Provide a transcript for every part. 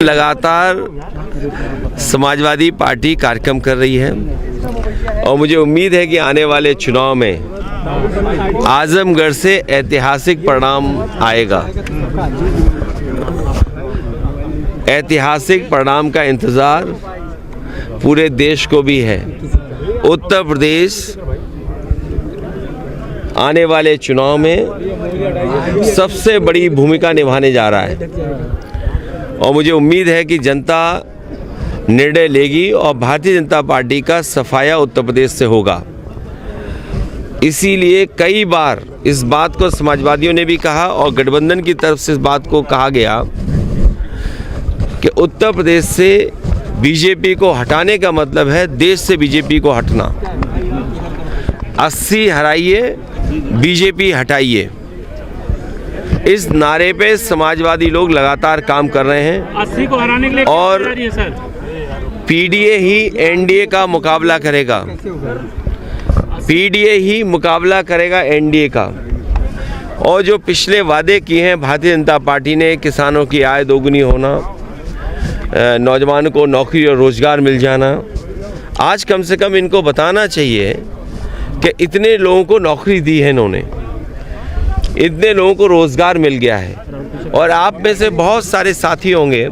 लगातार समाजवादी पार्टी कार्यक्रम कर रही है और मुझे उम्मीद है कि आने वाले चुनाव में आजमगढ़ से ऐतिहासिक परिणाम आएगा। ऐतिहासिक परिणाम का इंतज़ार पूरे देश को भी है। उत्तर प्रदेश आने वाले चुनाव में सबसे बड़ी भूमिका निभाने जा रहा है और मुझे उम्मीद है कि जनता निर्णय लेगी और भारतीय जनता पार्टी का सफाया उत्तर प्रदेश से होगा। इसीलिए कई बार इस बात को समाजवादियों ने भी कहा और गठबंधन की तरफ से इस बात को कहा गया कि उत्तर प्रदेश से बीजेपी को हटाने का मतलब है देश से बीजेपी को हटना। 80 हराइए, बीजेपी हटाइए, इस नारे पे समाजवादी लोग लगातार काम कर रहे हैं। 80 को हराने के लिए और पीडीए ही एनडीए का मुकाबला करेगा। पीडीए ही मुकाबला करेगा एनडीए का। और जो पिछले वादे किए हैं भारतीय जनता पार्टी ने, किसानों की आय दोगुनी होना, नौजवानों को नौकरी और रोजगार मिल जाना, आज कम से कम इनको बताना चाहिए कि इतने लोगों को नौकरी दी है इन्होंने, इतने लोगों को रोज़गार मिल गया है। और आप में से बहुत सारे साथी होंगे,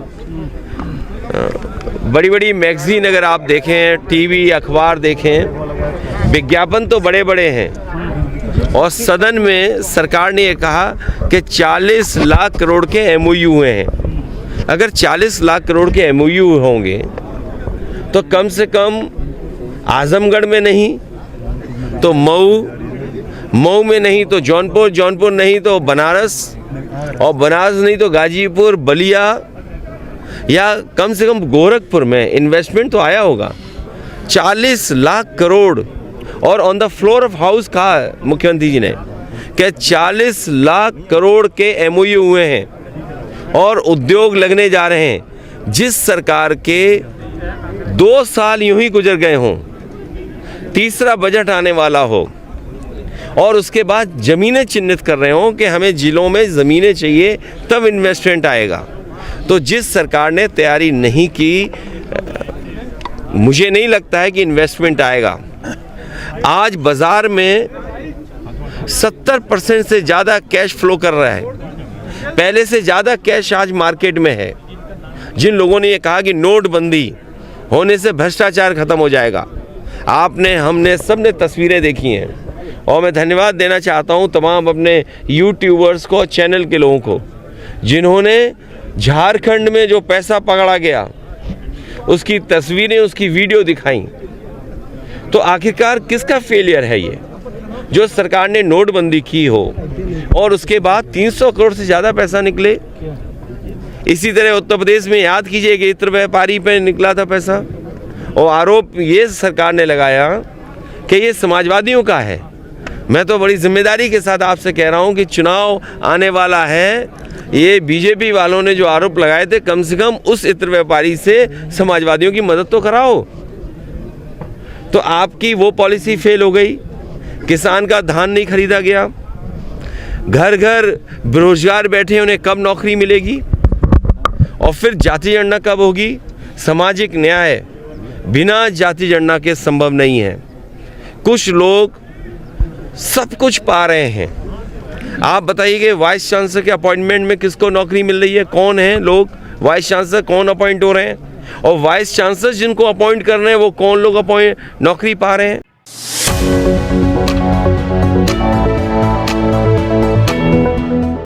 बड़ी बड़ी मैगज़ीन अगर आप देखें, टीवी अखबार देखें, विज्ञापन तो बड़े बड़े हैं और सदन में सरकार ने ये कहा कि 40 लाख करोड़ के एमओयू हुए हैं। अगर 40 लाख करोड़ के एमओयू होंगे तो कम से कम आजमगढ़ में नहीं तो मऊ में नहीं तो जौनपुर नहीं तो बनारस, और बनारस नहीं तो गाजीपुर, बलिया या कम से कम गोरखपुर में इन्वेस्टमेंट तो आया होगा। 40 लाख करोड़। और on the floor of house कहा मुख्यमंत्री जी ने कि 40 लाख करोड़ के एमओयू हुए हैं और उद्योग लगने जा रहे हैं। जिस सरकार के 2 साल यूं ही गुजर गए हों, तीसरा बजट आने वाला हो और उसके बाद ज़मीनें चिन्हित कर रहे हों कि हमें जिलों में ज़मीनें चाहिए तब इन्वेस्टमेंट आएगा, तो जिस सरकार ने तैयारी नहीं की, मुझे नहीं लगता है कि इन्वेस्टमेंट आएगा। आज बाज़ार में 70% से ज़्यादा कैश फ्लो कर रहा है। पहले से ज़्यादा कैश आज मार्केट में है। जिन लोगों ने ये कहा कि नोटबंदी होने से भ्रष्टाचार ख़त्म हो जाएगा, आपने, हमने, सब ने तस्वीरें देखी हैं। और मैं धन्यवाद देना चाहता हूं तमाम अपने यूट्यूबर्स को, चैनल के लोगों को, जिन्होंने झारखंड में जो पैसा पकड़ा गया उसकी तस्वीरें, उसकी वीडियो दिखाई। तो आखिरकार किसका फेलियर है ये? जो सरकार ने नोटबंदी की हो और उसके बाद 300 करोड़ से ज़्यादा पैसा निकले। इसी तरह उत्तर प्रदेश में याद कीजिए कि इत्र व्यापारी पे निकला था पैसा और आरोप ये सरकार ने लगाया कि ये समाजवादियों का है। मैं तो बड़ी जिम्मेदारी के साथ आपसे कह रहा हूं कि चुनाव आने वाला है, ये बीजेपी वालों ने जो आरोप लगाए थे, कम से कम उस इत्र व्यापारी से समाजवादियों की मदद तो कराओ। तो आपकी वो पॉलिसी फेल हो गई। किसान का धान नहीं खरीदा गया, घर घर बेरोजगार बैठे, उन्हें कब नौकरी मिलेगी? और फिर जाति जनगणना कब होगी? सामाजिक न्याय बिना जाति जनगणना के संभव नहीं है। कुछ लोग सब कुछ पा रहे हैं। आप बताइए कि वाइस चांसलर के अपॉइंटमेंट में किसको नौकरी मिल रही है? कौन है लोग वाइस चांसलर, कौन अपॉइंट हो रहे हैं? और वाइस चांसलर जिनको अपॉइंट कर रहे हैं वो कौन लोग नौकरी पा रहे हैं?